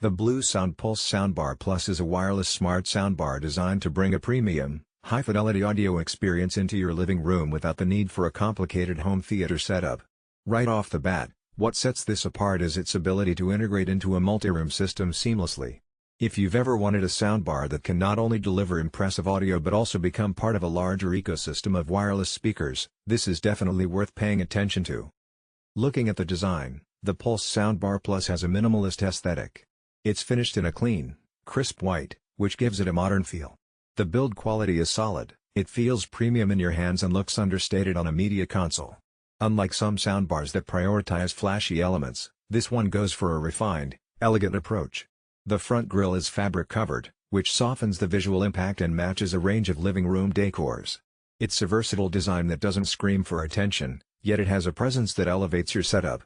The Bluesound Pulse Soundbar Plus is a wireless smart soundbar designed to bring a premium, high-fidelity audio experience into your living room without the need for a complicated home theater setup. Right off the bat, what sets this apart is its ability to integrate into a multi-room system seamlessly. If you've ever wanted a soundbar that can not only deliver impressive audio but also become part of a larger ecosystem of wireless speakers, this is definitely worth paying attention to. Looking at the design, the Pulse Soundbar Plus has a minimalist aesthetic. It's finished in a clean, crisp white, which gives it a modern feel. The build quality is solid, it feels premium in your hands and looks understated on a media console. Unlike some soundbars that prioritize flashy elements, this one goes for a refined, elegant approach. The front grille is fabric-covered, which softens the visual impact and matches a range of living room decors. It's a versatile design that doesn't scream for attention, yet it has a presence that elevates your setup.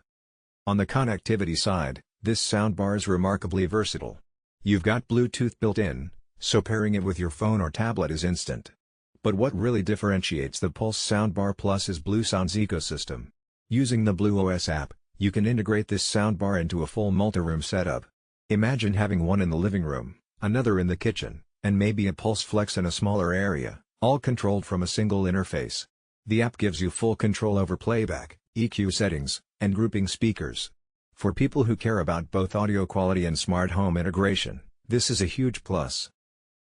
On the connectivity side, this soundbar is remarkably versatile. You've got Bluetooth built in, so pairing it with your phone or tablet is instant. But what really differentiates the Pulse Soundbar Plus is Bluesound's ecosystem. Using the BluOS app, you can integrate this soundbar into a full multi-room setup. Imagine having one in the living room, another in the kitchen, and maybe a Pulse Flex in a smaller area, all controlled from a single interface. The app gives you full control over playback, EQ settings, and grouping speakers. For people who care about both audio quality and smart home integration, this is a huge plus.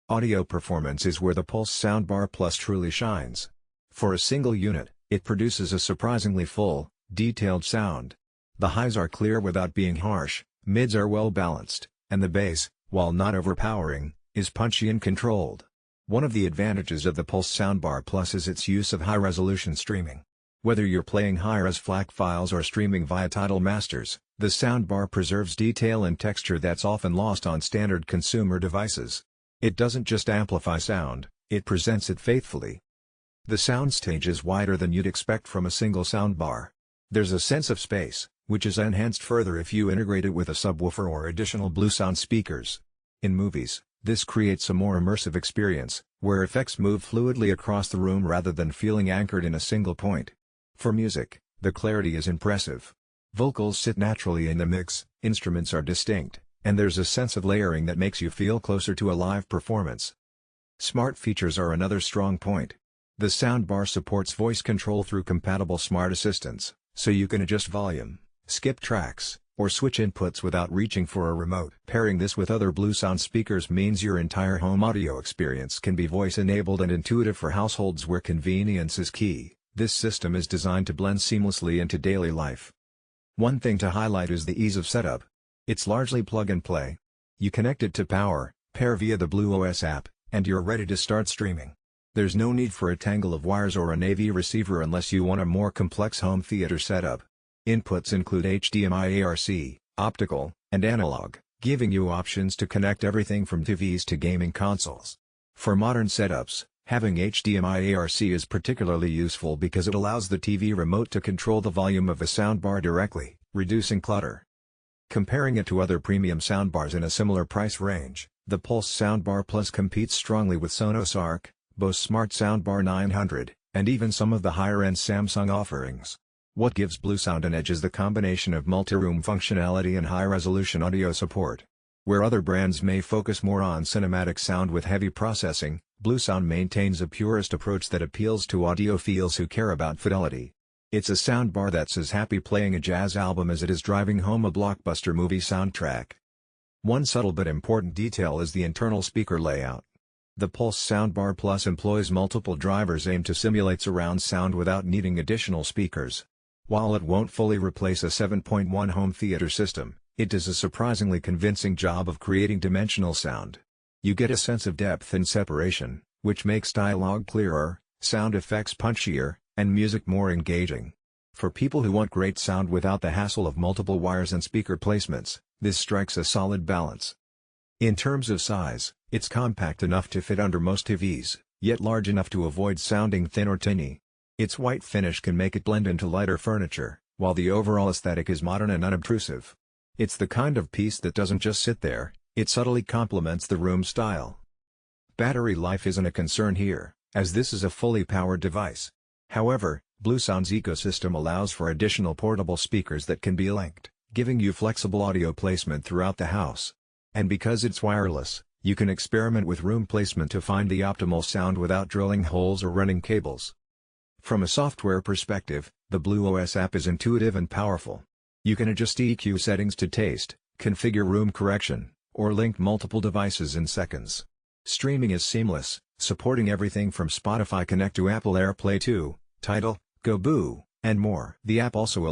Audio performance is where the Pulse Soundbar Plus truly shines. For a single unit, it produces a surprisingly full, detailed sound. The highs are clear without being harsh, mids are well balanced, and the bass, while not overpowering, is punchy and controlled. One of the advantages of the Pulse Soundbar Plus is its use of high-resolution streaming. Whether you're playing high-res FLAC files or streaming via Tidal Masters, the soundbar preserves detail and texture that's often lost on standard consumer devices. It doesn't just amplify sound, it presents it faithfully. The soundstage is wider than you'd expect from a single soundbar. There's a sense of space, which is enhanced further if you integrate it with a subwoofer or additional Bluesound speakers. In movies, this creates a more immersive experience, where effects move fluidly across the room rather than feeling anchored in a single point. For music, the clarity is impressive. Vocals sit naturally in the mix, instruments are distinct, and there's a sense of layering that makes you feel closer to a live performance. Smart features are another strong point. The soundbar supports voice control through compatible smart assistants, so you can adjust volume, skip tracks, or switch inputs without reaching for a remote. Pairing this with other Bluesound speakers means your entire home audio experience can be voice-enabled and intuitive for households where convenience is key. This system is designed to blend seamlessly into daily life. One thing to highlight is the ease of setup. It's largely plug-and-play. You connect it to power, pair via the BluOS app, and you're ready to start streaming. There's no need for a tangle of wires or an AV receiver unless you want a more complex home theater setup. Inputs include HDMI ARC, optical, and analog, giving you options to connect everything from TVs to gaming consoles. For modern setups, having HDMI ARC is particularly useful because it allows the TV remote to control the volume of a soundbar directly, reducing clutter. Comparing it to other premium soundbars in a similar price range, the Pulse Soundbar Plus competes strongly with Sonos Arc, Bose Smart Soundbar 900, and even some of the higher-end Samsung offerings. What gives Bluesound an edge is the combination of multi-room functionality and high-resolution audio support. Where other brands may focus more on cinematic sound with heavy processing, Bluesound maintains a purist approach that appeals to audiophiles who care about fidelity. It's a soundbar that's as happy playing a jazz album as it is driving home a blockbuster movie soundtrack. One subtle but important detail is the internal speaker layout. The Pulse Soundbar Plus employs multiple drivers aimed to simulate surround sound without needing additional speakers. While it won't fully replace a 7.1 home theater system, it does a surprisingly convincing job of creating dimensional sound. You get a sense of depth and separation, which makes dialogue clearer, sound effects punchier, and music more engaging. For people who want great sound without the hassle of multiple wires and speaker placements, this strikes a solid balance. In terms of size, it's compact enough to fit under most TVs, yet large enough to avoid sounding thin or tinny. Its white finish can make it blend into lighter furniture, while the overall aesthetic is modern and unobtrusive. It's the kind of piece that doesn't just sit there, it subtly complements the room style. Battery life isn't a concern here, as this is a fully powered device. However, Bluesound's ecosystem allows for additional portable speakers that can be linked, giving you flexible audio placement throughout the house. And because it's wireless, you can experiment with room placement to find the optimal sound without drilling holes or running cables. From a software perspective, the BluOS app is intuitive and powerful. You can adjust EQ settings to taste, configure room correction, or link multiple devices in seconds. Streaming is seamless, supporting everything from Spotify Connect to Apple AirPlay to Tidal, Go, and more. The app also